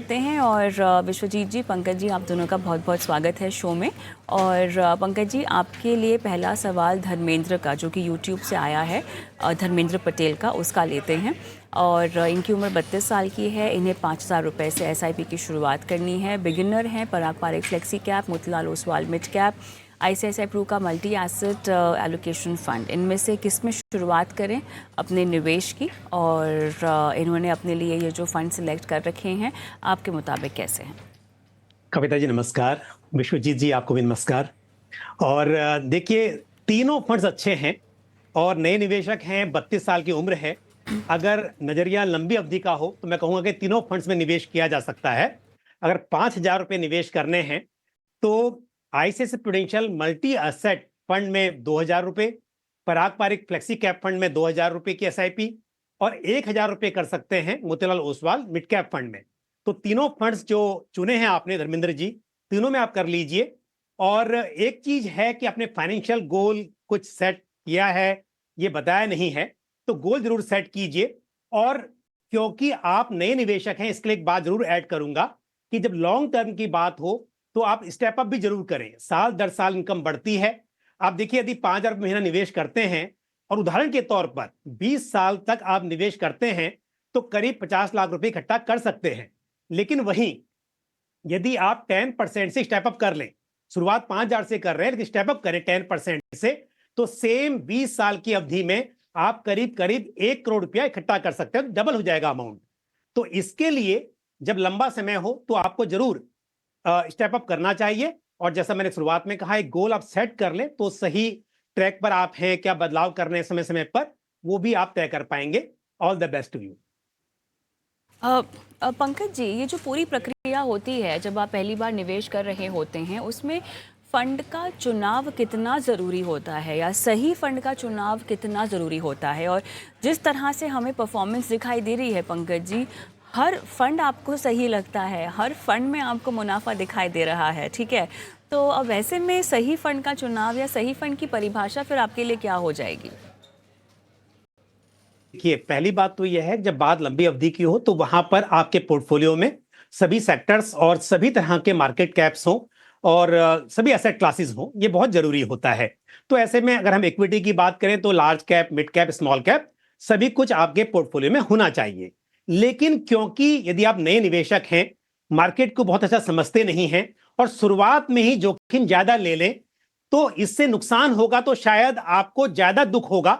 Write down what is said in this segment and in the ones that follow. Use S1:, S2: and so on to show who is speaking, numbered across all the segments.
S1: करते हैं और विश्वजीत जी, पंकज जी, आप दोनों का बहुत बहुत स्वागत है शो में। और पंकज जी, आपके लिए पहला सवाल धर्मेंद्र का, जो कि यूट्यूब से आया है, धर्मेंद्र पटेल का, उसका लेते हैं। और इनकी उम्र 32 साल की है। इन्हें 5,000 रुपये से एसआईपी की शुरुआत करनी है। बिगिनर हैं। Parag Parekh flexi cap, Motilal Oswal mid cap, ICICI Pru का मल्टी एसेट एलोकेशन फ़ंड, इनमें से किस में शुरुआत करें अपने निवेश की? और इन्होंने अपने लिए ये जो फ़ंड सिलेक्ट कर रखे हैं, आपके मुताबिक कैसे हैं?
S2: कविता जी नमस्कार, विश्वजीत जी आपको भी नमस्कार। और देखिए, तीनों फंड्स अच्छे हैं और नए निवेशक हैं, 32 साल की उम्र है। अगर नजरिया लंबी अवधि का हो तो मैं कहूंगा कि तीनों फंड्स में निवेश किया जा सकता है। अगर 5,000 रुपये निवेश करने हैं तो ICICI prudential multi asset fund में 2,000 रुपये, पराग पारिक फ्लेक्सी कैप फंड में 2,000 रुपये की एसआईपी और 1,000 रुपये कर सकते हैं Motilal Oswal mid cap fund में। तो तीनों फंड्स जो चुने हैं आपने धर्मेंद्र जी, तीनों में आप कर लीजिए। और एक चीज है कि आपने फाइनेंशियल गोल कुछ सेट किया है, ये बताया नहीं है, तो गोल जरूर सेट कीजिए। और क्योंकि आप नए निवेशक हैं, इसके लिए एक बात जरूर ऐड करूंगा कि जब लॉन्ग टर्म की बात हो तो आप स्टेप अप भी जरूर करें। साल दर साल इनकम बढ़ती है। आप देखिए, यदि 5,000 महीना निवेश करते हैं और उदाहरण के तौर पर 20 साल तक आप निवेश करते हैं तो करीब 50 लाख रुपए इकट्ठा कर सकते हैं। लेकिन वहीं यदि आप 10% से स्टेप अप कर लें, शुरुआत 5,000 से कर रहे हैं लेकिन स्टेप अप करें 10% से, तो सेम 20 साल की अवधि में आप करीब करीब 1 करोड़ रुपया इकट्ठा कर सकते हैं, डबल हो जाएगा अमाउंट। तो इसके लिए जब लंबा समय हो तो आपको जरूर स्टेप अप करना चाहिए। और जैसा मैंने शुरुआत में कहा, एक गोल आप सेट कर लें तो सही ट्रैक पर आप हैं, क्या बदलाव करने समय समय पर, वो भी आप तय कर पाएंगे। All the best to you.
S1: Pankaj ji, ये जो पूरी प्रक्रिया होती है जब आप पहली बार निवेश कर रहे होते हैं, उसमें फंड का चुनाव कितना ज़रूरी होता है, या सही फंड का चुनाव कितना ज़रूरी होता है? और जिस तरह से हमें परफॉर्मेंस दिखाई दे रही है पंकज जी, हर फंड आपको सही लगता है, हर फंड में आपको मुनाफा दिखाई दे रहा है, ठीक है? तो अब ऐसे में सही फंड का चुनाव या सही फंड की परिभाषा फिर आपके लिए क्या हो जाएगी?
S2: देखिए, पहली बात तो यह है, जब बात लंबी अवधि की हो तो वहां पर आपके पोर्टफोलियो में सभी सेक्टर्स और सभी तरह के मार्केट कैप्स हों और सभी एसेट क्लासेस हों, ये बहुत जरूरी होता है। तो ऐसे में अगर हम इक्विटी की बात करें तो large cap, mid cap, small cap, सभी कुछ आपके पोर्टफोलियो में होना चाहिए। लेकिन क्योंकि यदि आप नए निवेशक हैं, मार्केट को बहुत अच्छा समझते नहीं हैं और शुरुआत में ही जोखिम ज्यादा ले लें, तो इससे नुकसान होगा तो शायद आपको ज्यादा दुख होगा।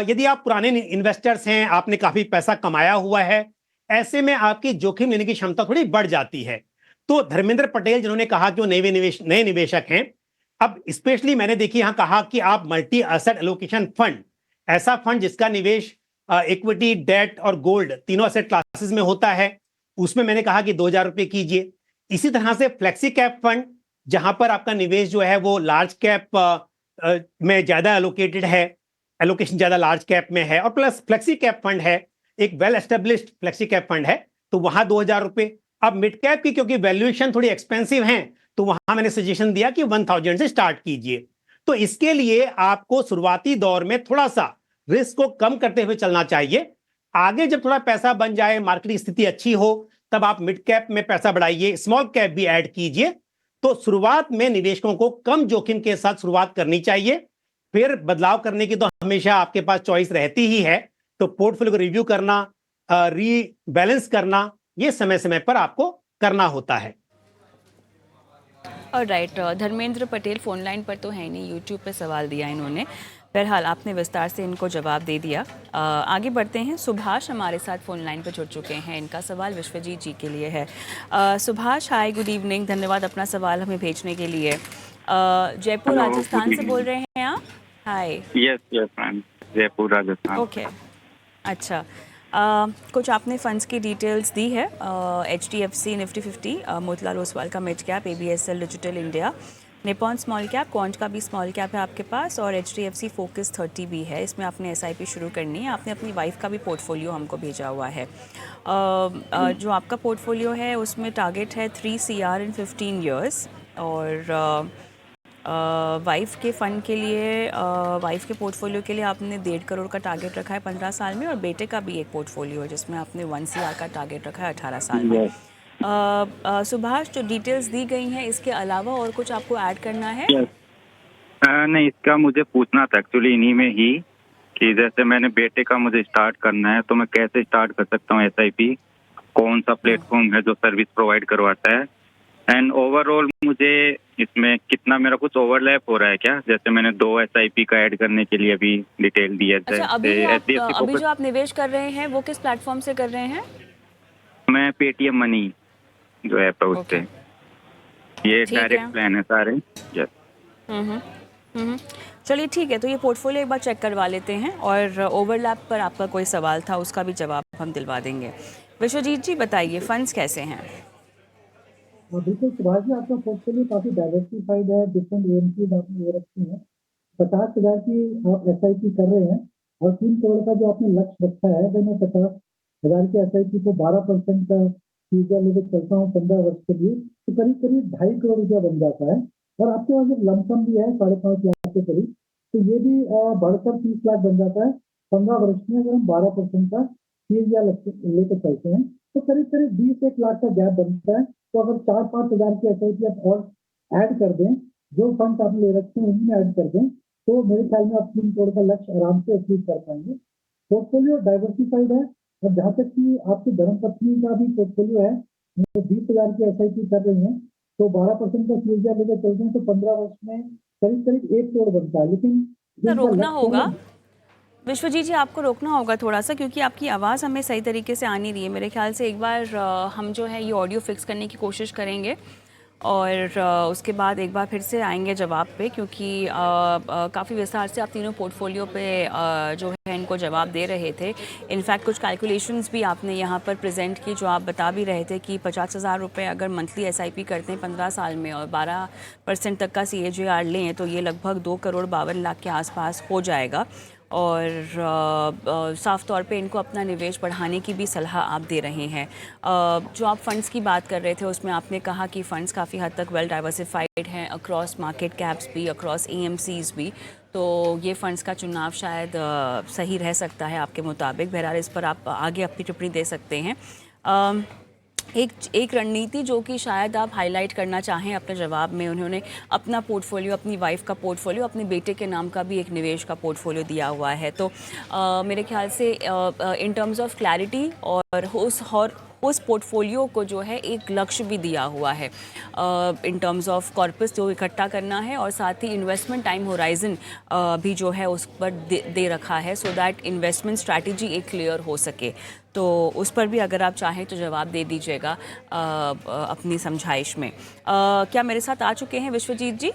S2: यदि आप पुराने इन्वेस्टर्स हैं, आपने काफी पैसा कमाया हुआ है, ऐसे में आपकी जोखिम लेने की क्षमता थोड़ी बढ़ जाती है। तो धर्मेंद्र पटेल जिन्होंने कहा कि वो नए निवेशक हैं, अब स्पेशली मैंने देखिए यहां कहा कि आप मल्टी एसेट एलोकेशन फंड, ऐसा फंड जिसका निवेश इक्विटी, डेट और गोल्ड तीनों एसेट क्लासेस में होता है, उसमें मैंने कहा कि 2,000 रुपये कीजिए। इसी तरह से फ्लेक्सी कैप फंड, जहां पर आपका निवेश जो है वो लार्ज कैप में ज्यादा एलोकेटेड है, एलोकेशन ज्यादा लार्ज कैप में है, और प्लस फ्लेक्सी कैप फंड है, एक well established flexi cap fund है, तो वहां 2,000 रुपये। अब मिड कैप की क्योंकि वैल्यूएशन थोड़ी एक्सपेंसिव है, तो वहां मैंने सजेशन दिया कि 1,000 से स्टार्ट कीजिए। तो इसके लिए आपको शुरुआती दौर में थोड़ा सा रिस्क को कम करते हुए चलना चाहिए। आगे जब थोड़ा पैसा बन जाए, मार्केट की स्थिति अच्छी हो, तब आप मिड कैप में पैसा बढ़ाइए, स्मॉल कैप भी ऐड कीजिए। तो शुरुआत में निवेशकों को कम जोखिम के साथ शुरुआत करनी चाहिए। फिर बदलाव करने की तो हमेशा आपके पास चॉइस रहती ही है। तो पोर्टफोलियो को रिव्यू करना, रीबैलेंस करना, ये समय समय पर आपको करना होता है।
S1: और right, Dharmendra Patel phone line पर तो है नहीं, यूट्यूब पे सवाल दिया इन्होंने। बहरहाल आपने विस्तार से इनको जवाब दे दिया। आगे बढ़ते हैं। सुभाष हमारे साथ फ़ोन लाइन पर जुड़ चुके हैं। इनका सवाल विश्वजीत जी के लिए है। सुभाष, हाय, गुड इवनिंग, धन्यवाद अपना सवाल हमें भेजने के लिए। जयपुर राजस्थान से बोल रहे हैं आप? Hi.
S3: Yes yes ma'am, Jaipur Rajasthan.
S1: Okay, अच्छा। कुछ आपने फंड्स की डिटेल्स दी है। HDFC निफ्टी 50, मोतीलाल ओसवाल का mid cap, ABSL digital India, Nippon small cap, quant का भी स्मॉल कैप है आपके पास, और HDFC फोकस 30 भी है। इसमें आपने SIP शुरू करनी है। आपने अपनी वाइफ का भी पोर्टफोलियो हमको भेजा हुआ है। जो आपका पोर्टफोलियो है उसमें टारगेट है 3 CR इन 15 ईयर्स, और वाइफ के फ़ंड के लिए, वाइफ के पोर्टफोलियो के लिए आपने 1.5 करोड़ का टारगेट रखा है 15 साल में, और बेटे का भी एक पोर्टफोलियो है जिसमें आपने 1 CR का टारगेट रखा है 18 साल में। सुभाष, जो डिटेल्स दी गई हैं इसके अलावा और कुछ आपको ऐड करना है?
S3: यस। नहीं, इसका मुझे पूछना था एक्चुअली इन्हीं में ही कि जैसे मैंने बेटे का मुझे स्टार्ट करना है तो मैं कैसे स्टार्ट कर सकता हूँ एसआईपी, कौन सा प्लेटफॉर्म है जो सर्विस प्रोवाइड करवाता है, एंड ओवरऑल मुझे इसमें कितना मेरा कुछ ओवरलैप हो रहा है क्या? जैसे मैंने 2 एसआईपी का ऐड करने के लिए अभी डिटेल दी है,
S1: अच्छा,
S3: जैसे एचडीएफसी
S1: अभी
S3: फोकस।
S1: जो आप निवेश कर रहे हैं वो किस प्लेटफॉर्म से कर रहे हैं?
S3: मैं पेटीएम मनी जो ऐप है उससे,
S1: ओके,
S3: ये
S1: ठीक है।
S3: डायरेक्ट प्लान है सारे। यस।
S1: हम्म हम्म। चलिए ठीक है, तो ये पोर्टफोलियो एक बार चेक करवा लेते हैं और ओवरलैप पर आपका कोई सवाल था उसका भी जवाब हम दिलवा देंगे। विश्वजीत जी बताइए, फंड्स कैसे हैं?
S4: बिल्कुल सुभाष जी, आपका पोर्टफोलियो काफी डाइवर्सिफाइड है। डिफरेंट एएमसीज आपने ले रखी हैं। 50,000 की आप एसआईपी कर रहे हैं और 3 करोड़ का जो आपने लक्ष्य रखा है, अगर मैं 50,000 की एसआईपी को 12% का फीसद लेके चलता हूँ 15 वर्ष के लिए, तो करीब करीब 2.5 करोड़ रुपया बन जाता है। और आपके पास एक लमसम भी है 5.5 लाख के करीब, तो ये भी बढ़कर 30 लाख बन जाता है 15 वर्ष में, अगर हम 12% का फीस लेके चलते हैं, तो करीब करीब 20-1 लाख का गैप बनता है। तो अगर 4-5 हजार की एसआईपी आप और ऐड कर दें, जो फंड आपने ले रखे हैं उन्हीं में ऐड कर दें, तो मेरे ख्याल में आप 3 करोड़ का लक्ष्य आराम से अचीव कर पाएंगे। पोर्टफोलियो डाइवर्सिफाइड है। और जहाँ तक कि आपकी धर्मपत्नी का भी पोर्टफोलियो है, वो 20,000 की एसआईपी कर रही है, तो 12% का सीएसआर लेकर चलते हैं तो 15 वर्ष में करीब करीब 1 करोड़ बनता है। लेकिन जो
S1: तो
S4: इनका
S1: रोकना
S4: लक्ष्य
S1: होगा
S4: है,
S1: विश्वजीत जी, आपको रोकना होगा थोड़ा सा, क्योंकि आपकी आवाज़ हमें सही तरीके से आ नहीं रही है। मेरे ख्याल से एक बार हम जो है ये ऑडियो फिक्स करने की कोशिश करेंगे और उसके बाद एक बार फिर से आएंगे जवाब पे, क्योंकि काफ़ी विस्तार से आप तीनों पोर्टफोलियो पे जो है इनको जवाब दे रहे थे। इनफैक्ट कुछ कैलकुलेशंस भी आपने यहाँ पर प्रेजेंट की, जो आप बता भी रहे थे कि 50,000 रुपये अगर मंथली एसआईपी करते हैं 15 साल में और 12% तक का सीएजीआर लें तो ये लगभग 2,52,00,000 के आसपास हो जाएगा। और साफ तौर पे इनको अपना निवेश बढ़ाने की भी सलाह आप दे रहे हैं। जो आप फंड्स की बात कर रहे थे उसमें आपने कहा कि फ़ंड्स काफ़ी हद तक वेल डाइवर्सिफाइड हैं अक्रॉस मार्केट कैप्स भी, अक्रॉस एएमसीज भी, तो ये फ़ंड्स का चुनाव शायद सही रह सकता है आपके मुताबिक। बहरहाल इस पर आप आगे अपनी टिप्पणी दे सकते हैं। एक रणनीति जो कि शायद आप हाईलाइट करना चाहें अपने जवाब में, उन्होंने अपना पोर्टफोलियो, अपनी वाइफ का पोर्टफोलियो, अपने बेटे के नाम का भी एक निवेश का पोर्टफोलियो दिया हुआ है। तो मेरे ख्याल से इन टर्म्स ऑफ क्लैरिटी और उस पोर्टफोलियो को जो है एक लक्ष्य भी दिया हुआ है इन टर्म्स ऑफ कॉर्पस जो इकट्ठा करना है, और साथ ही इन्वेस्टमेंट टाइम होराइजन भी जो है उस पर दे रखा है, सो दैट इन्वेस्टमेंट स्ट्रैटेजी एक क्लियर हो सके। तो उस पर भी अगर आप चाहें तो जवाब दे दीजिएगा अपनी समझाइश में। क्या मेरे साथ आ चुके हैं विश्वजीत जी?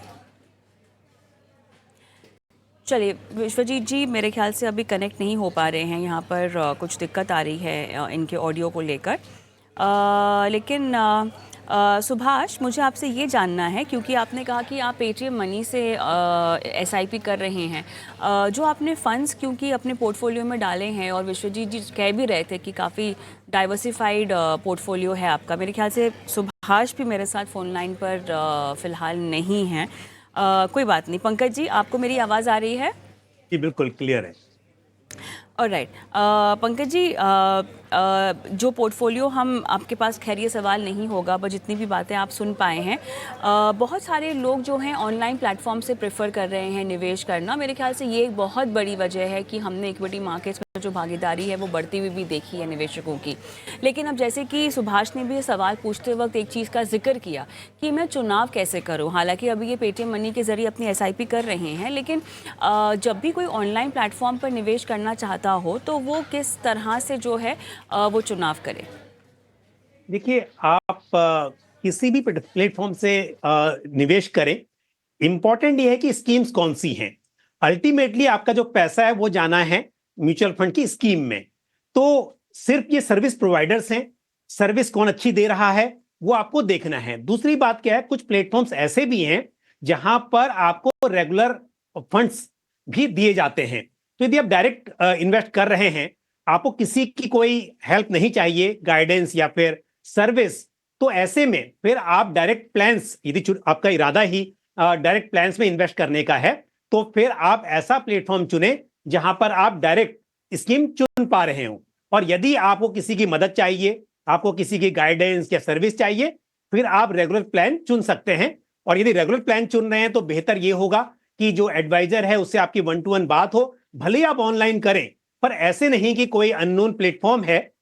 S1: चलिए, विश्वजीत जी मेरे ख्याल से अभी कनेक्ट नहीं हो पा रहे हैं, यहाँ पर कुछ दिक्कत आ रही है इनके ऑडियो को लेकर। लेकिन सुभाष, मुझे आपसे ये जानना है, क्योंकि आपने कहा कि आप पेटीएम मनी से एसआईपी कर रहे हैं, जो आपने फ़ंड्स क्योंकि अपने पोर्टफोलियो में डाले हैं, और विश्वजीत जी कह भी रहे थे कि काफ़ी डाइवर्सिफाइड पोर्टफोलियो है आपका। मेरे ख्याल से सुभाष भी मेरे साथ फ़ोन लाइन पर फ़िलहाल नहीं हैं। कोई बात नहीं। पंकज जी, आपको मेरी आवाज़ आ रही है?
S2: जी बिल्कुल क्लियर है।
S1: ऑलराइट। पंकज जी, जो पोर्टफोलियो हम आपके पास, खैर ये सवाल नहीं होगा, पर जितनी भी बातें आप सुन पाए हैं, बहुत सारे लोग जो हैं ऑनलाइन प्लेटफॉर्म से प्रेफर कर रहे हैं निवेश करना। मेरे ख्याल से ये एक बहुत बड़ी वजह है कि हमने इक्विटी मार्केट्स में जो भागीदारी है वो बढ़ती हुई भी देखी है निवेशकों की। लेकिन अब जैसे कि सुभाष ने भी ये सवाल पूछते वक्त एक चीज़ का जिक्र किया कि मैं चुनाव कैसे करूं, हालांकि अभी ये पेटीएम मनी के ज़रिए अपनी एसआईपी कर रहे हैं, लेकिन जब भी कोई ऑनलाइन प्लेटफॉर्म पर निवेश करना चाहता हो तो वो किस तरह से जो है वो चुनाव करे?
S2: देखिए, आप किसी भी प्लेटफॉर्म से निवेश करें, इंपॉर्टेंट ये है कि स्कीम्स कौन सी हैं। अल्टीमेटली आपका जो पैसा है वो जाना है म्यूचुअल फंड की स्कीम में। तो सिर्फ ये सर्विस प्रोवाइडर्स हैं, सर्विस कौन अच्छी दे रहा है वो आपको देखना है। दूसरी बात क्या है, कुछ प्लेटफॉर्म्स ऐसे भी हैं जहां पर आपको रेगुलर फंड्स भी दिए जाते हैं। तो यदि आप डायरेक्ट इन्वेस्ट कर रहे हैं, आपको किसी की कोई हेल्प नहीं चाहिए, गाइडेंस या फिर सर्विस, तो ऐसे में फिर आप डायरेक्ट प्लान्स, यदि आपका इरादा ही डायरेक्ट प्लान्स में इन्वेस्ट करने का है, तो फिर आप ऐसा प्लेटफॉर्म चुने जहां पर आप डायरेक्ट स्कीम चुन पा रहे हो। और यदि आपको किसी की मदद चाहिए, आपको किसी की गाइडेंस या सर्विस चाहिए, फिर आप रेगुलर प्लान चुन सकते हैं। और यदि रेगुलर प्लान चुन रहे हैं तो बेहतर ये होगा कि जो एडवाइजर है उससे आपकी 1-to-1 बात हो। भले ही आप ऑनलाइन करें, पर ऐसे नहीं कि कोई अननोन प्लेटफॉर्म है,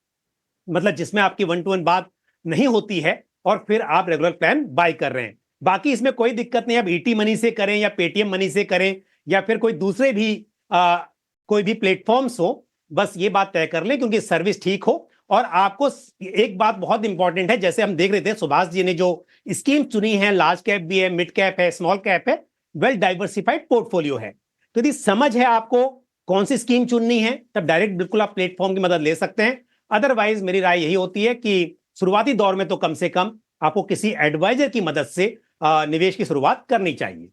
S2: मतलब जिसमें आपकी 1-to-1 बात नहीं होती है और फिर आप रेगुलर प्लान बाय कर रहे हैं। बाकी इसमें कोई दिक्कत नहीं, आप ईटी मनी से करें या पेटीएम मनी से करें या फिर कोई दूसरे भी कोई भी प्लेटफॉर्म्स हो, बस ये बात तय कर लें क्योंकि सर्विस ठीक हो। और आपको एक बात बहुत इंपॉर्टेंट है, जैसे हम देख रहे थे सुभाष जी ने जो स्कीम चुनी है, लार्ज कैप भी है, मिड कैप है, स्मॉल कैप है, वेल डाइवर्सिफाइड पोर्टफोलियो है। तो यदि समझ है आपको कौन सी स्कीम चुननी है, तब डायरेक्ट बिल्कुल आप प्लेटफॉर्म की मदद ले सकते हैं। अदरवाइज मेरी राय यही होती है कि शुरुआती दौर में तो कम से कम आपको किसी एडवाइजर की मदद से निवेश की शुरुआत करनी चाहिए।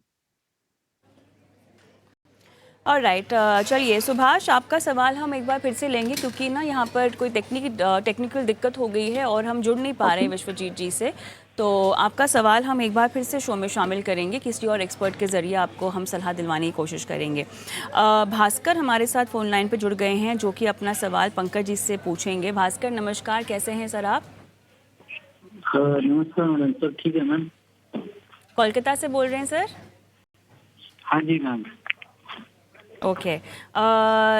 S1: ऑलराइट, चलिए सुभाष, आपका सवाल हम एक बार फिर से लेंगे क्योंकि ना यहाँ पर कोई टेक्निकल दिक्कत हो गई है और हम जुड़ नहीं पा रहे हैं विश्वजीत जी से। तो आपका सवाल हम एक बार फिर से शो में शामिल करेंगे, किसी और एक्सपर्ट के ज़रिए आपको हम सलाह दिलवाने की कोशिश करेंगे। भास्कर हमारे साथ फ़ोन लाइन पे जुड़ गए हैं जो कि अपना सवाल पंकज जी से पूछेंगे। भास्कर नमस्कार, कैसे हैं सर आप?
S5: नमस्कार मैडम, सब ठीक है मैम?
S1: कोलकाता से बोल रहे हैं सर?
S5: हाँ जी मैम।
S1: ओके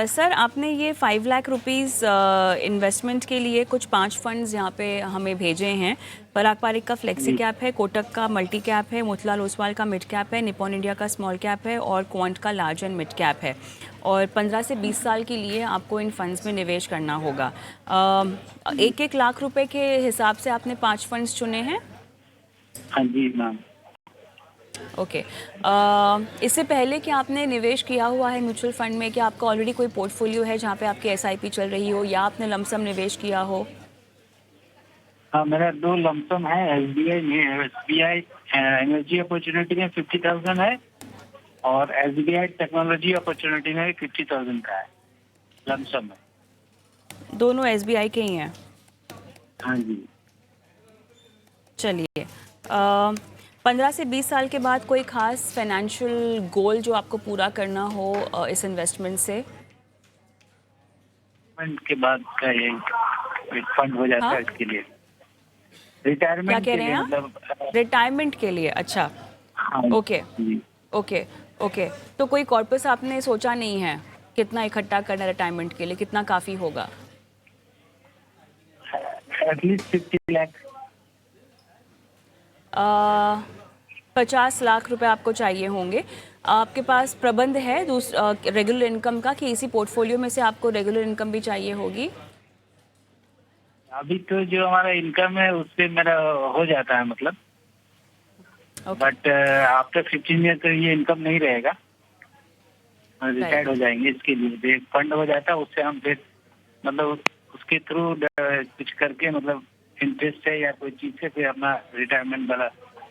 S1: सर, आपने ये 5 लाख रुपीज़ इन्वेस्टमेंट के लिए कुछ 5 फंड्स यहाँ पे हमें भेजे हैं। पराग पारिक का फ्लेक्सी कैप है, कोटक का मल्टी कैप है, मोतीलाल ओसवाल का मिड कैप है, निपॉन इंडिया का स्मॉल कैप है और क्वांट का लार्ज एंड मिड कैप है। और 15 से 20 साल के लिए आपको इन फंड्स में निवेश करना होगा। 1-1 लाख रुपए के हिसाब से आपने 5 फंड्स चुने हैं?
S5: हाँ जी मैम।
S1: ओके इससे पहले कि आपने निवेश किया हुआ है म्यूचुअल फंड में, क्या आपका ऑलरेडी कोई पोर्टफोलियो है जहाँ पे आपकी एसआईपी चल रही हो या आपने लमसम निवेश किया हो?
S5: हाँ, मेरा 2 लमसम है एसबीआई में। एसबीआई एनर्जी अपॉर्चुनिटी में 50,000 है और एसबीआई टेक्नोलॉजी अपॉर्चुनिटी में 50,000 का है लमसम है।
S1: दोनों एसबीआई के ही हैं?
S5: हाँ जी।
S1: चलिए 15 से 20 साल के बाद कोई खास फाइनेंशियल गोल जो आपको पूरा करना हो इस इन्वेस्टमेंट से?
S5: के बाद का ये फंड हो जाता
S1: हाँ?
S5: है इसके लिए, रिटायरमेंट
S1: क्या कह
S5: के
S1: रहे
S5: लिए
S1: हैं
S5: मतलब।
S1: रिटायरमेंट के लिए? अच्छा,
S5: हाँ
S1: ओके
S5: जी।
S1: Okay okay. तो कोई कॉर्पस आपने सोचा नहीं है कितना इकट्ठा करना रिटायरमेंट के लिए, कितना काफ़ी होगा?
S5: एटलीस्ट 50 लाख।
S1: 50 लाख रुपए आपको चाहिए होंगे। आपके पास प्रबंध है रेगुलर इनकम का, कि इसी पोर्टफोलियो में से आपको रेगुलर इनकम भी चाहिए होगी?
S5: अभी तो जो हमारा इनकम है उससे मेरा हो जाता है मतलब, बट आफ्टर 15 ईयर तो ये इनकम नहीं रहेगा, रिटायर्ड हो जाएंगे। इसके लिए एक फंड हो जाता है, उससे हम फिर मतलब उसके थ्रू कुछ करके मतलब इंटरेस्ट है या कोई चीज से फिर अपना रिटायरमेंट वाला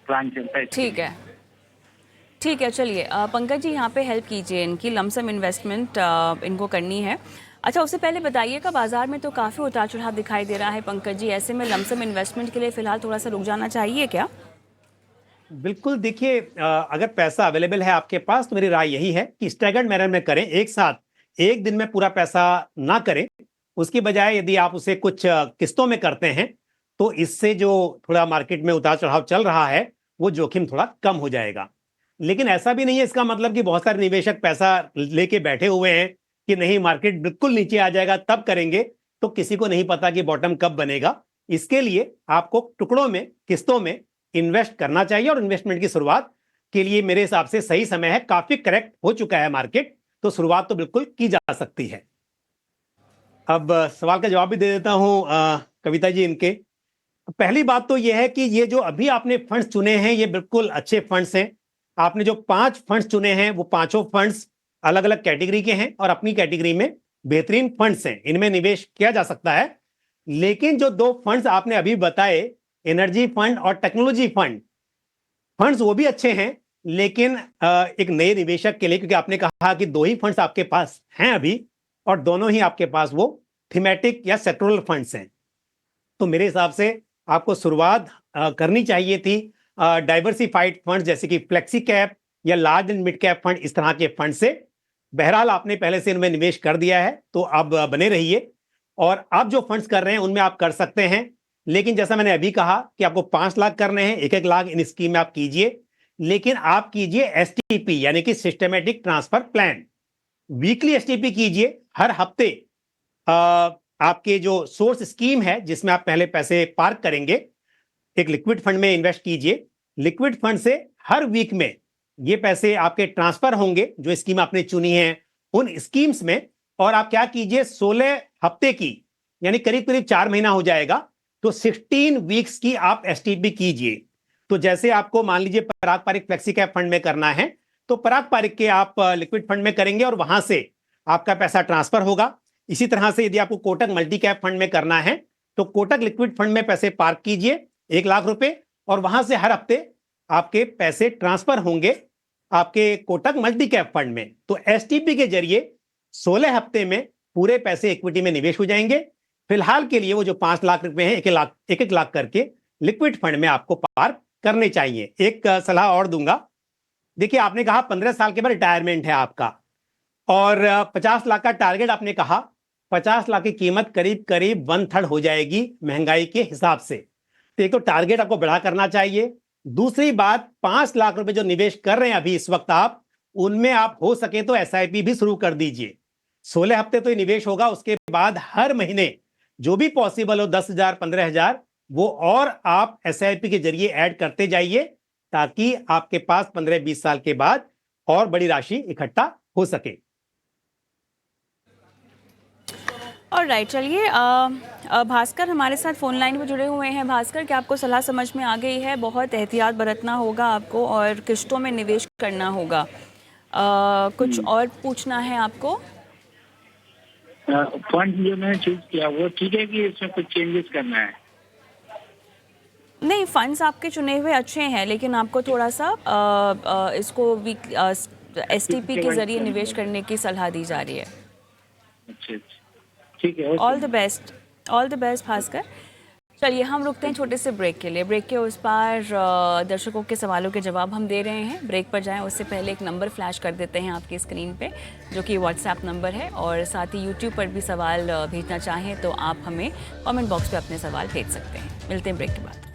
S5: प्लान चलता है।
S1: ठीक है, ठीक है। चलिए पंकज जी, यहाँ पे हेल्प कीजिए, इनकी लमसम इन्वेस्टमेंट इनको करनी है। अच्छा, उससे पहले बताइएगा, बाजार में तो काफ़ी उतार चढ़ाव दिखाई दे रहा है पंकज जी, ऐसे में लमसम इन्वेस्टमेंट के लिए फिलहाल थोड़ा सा रुक जाना चाहिए क्या?
S2: बिल्कुल, देखिए अगर पैसा अवेलेबल है आपके पास तो मेरी राय यही है कि स्टैगर्ड मैनर में करें, एक साथ एक दिन में पूरा पैसा ना करें। उसकी बजाय यदि आप उसे कुछ किस्तों में करते हैं तो इससे जो थोड़ा मार्केट में उतार चढ़ाव चल रहा है वो जोखिम थोड़ा कम हो जाएगा। लेकिन ऐसा भी नहीं है इसका मतलब कि बहुत सारे निवेशक पैसा लेके बैठे हुए हैं कि नहीं मार्केट बिल्कुल नीचे आ जाएगा तब करेंगे, तो किसी को नहीं पता कि बॉटम कब बनेगा। इसके लिए आपको टुकड़ों में, किस्तों में इन्वेस्ट करना चाहिए और इन्वेस्टमेंट की शुरुआत के लिए मेरे हिसाब से सही समय है, काफी करेक्ट हो चुका है मार्केट, तो शुरुआत तो बिल्कुल की जा सकती है। अब सवाल का जवाब भी दे देता हूं कविता जी इनके। पहली बात तो यह है कि ये जो अभी आपने फंड्स चुने हैं ये बिल्कुल अच्छे फंड्स हैं। आपने जो 5 फंड्स चुने हैं वो पांचों फंड्स अलग अलग कैटेगरी के हैं और अपनी कैटेगरी में बेहतरीन फंड्स हैं, इनमें निवेश किया जा सकता है। लेकिन जो 2 फंड्स आपने अभी बताए, एनर्जी फंड और टेक्नोलॉजी फंड, फंड्स वो भी अच्छे हैं, लेकिन एक नए निवेशक के लिए, क्योंकि आपने कहा कि 2 ही फंड्स आपके पास हैं अभी और दोनों ही आपके पास वो थीमेटिक या सेक्टोरल फंड्स हैं, तो मेरे हिसाब से आपको शुरुआत करनी चाहिए थी डाइवर्सिफाइड फंड जैसे कि फ्लेक्सी कैप या large and mid cap fund, इस तरह के फंड से। बहरहाल आपने पहले से इनमें निवेश कर दिया है तो अब बने रहिए, और आप जो फंड्स कर रहे हैं उनमें आप कर सकते हैं लेकिन जैसा मैंने अभी कहा कि आपको 5 लाख करने हैं, 1-1 लाख इन स्कीम में आप कीजिए, लेकिन आप कीजिए एसटीपी यानी कि systematic transfer plan. Weekly STP कीजिए, हर हफ्ते आपके जो सोर्स स्कीम है जिसमें आप पहले पैसे पार्क करेंगे, एक लिक्विड फंड में इन्वेस्ट कीजिए। लिक्विड फंड से हर वीक में ये पैसे आपके ट्रांसफर होंगे जो स्कीम आपने चुनी है उन स्कीम्स में। और आप क्या कीजिए, 16 हफ्ते की यानी करीब करीब 4 महीना हो जाएगा, तो 16 वीक्स की आप एसटीपी कीजिए। तो जैसे आपको मान लीजिए पराग पारिक फ्लेक्सी कैप फंड में करना है, तो पराग पारिक के आप लिक्विड फंड में करेंगे और वहां से आपका पैसा ट्रांसफर होगा। इसी तरह से यदि आपको कोटक मल्टी कैप फंड में करना है, तो कोटक लिक्विड फंड में पैसे पार्क कीजिए 1 लाख रुपए, और वहां से हर हफ्ते आपके पैसे ट्रांसफर होंगे आपके कोटक मल्टी कैप फंड में। तो एसटीपी के जरिए 16 हफ्ते में पूरे पैसे इक्विटी में निवेश हो जाएंगे। फिलहाल के लिए वो जो 5 लाख रुपए हैं, 1-1 लाख करके लिक्विड फंड में आपको पार्क करने चाहिए। एक सलाह और दूंगा, देखिए आपने कहा 15 साल के बाद रिटायरमेंट है आपका, और 50 लाख का टारगेट आपने कहा। 50 लाख की कीमत करीब करीब 1/3 हो जाएगी महंगाई के हिसाब से। तो एक तो टारगेट आपको बड़ा करना चाहिए, दूसरी बात 5 लाख रुपए जो निवेश कर रहे हैं अभी इस वक्त आप, उनमें आप हो सके तो एसआईपी भी शुरू कर दीजिए। 16 हफ्ते तो ये निवेश होगा, उसके बाद हर महीने जो भी पॉसिबल हो 10,000 15,000 वो और आप एसआईपी के जरिए ऐड करते जाइए, ताकि आपके पास 15-20 साल के बाद और बड़ी राशि इकट्ठा हो सके।
S1: और राइट, चलिए भास्कर हमारे साथ फोन लाइन पर जुड़े हुए हैं। भास्कर, क्या आपको सलाह समझ में आ गई है? बहुत एहतियात बरतना होगा आपको और किश्तों में निवेश करना होगा। कुछ और पूछना है आपको?
S5: फंड जो मैंने चूज किया वो ठीक है कि इसमें कुछ चेंजेस करना है?
S1: नहीं, फंड्स आपके चुने हुए अच्छे हैं, लेकिन आपको थोड़ा सा इसको एसटीपी के जरिए निवेश करने की सलाह दी जा रही है।
S5: अच्छा, ठीक है।
S1: All the best Bhaskar. चलिए हम रुकते हैं छोटे से ब्रेक के लिए। ब्रेक के उस पार दर्शकों के सवालों के जवाब हम दे रहे हैं। ब्रेक पर जाएं उससे पहले एक नंबर फ्लैश कर देते हैं आपकी स्क्रीन पे, जो कि व्हाट्सएप नंबर है, और साथ ही यूट्यूब पर भी सवाल भेजना चाहें तो आप हमें कमेंट बॉक्स पे अपने सवाल भेज सकते हैं। मिलते हैं ब्रेक के बाद।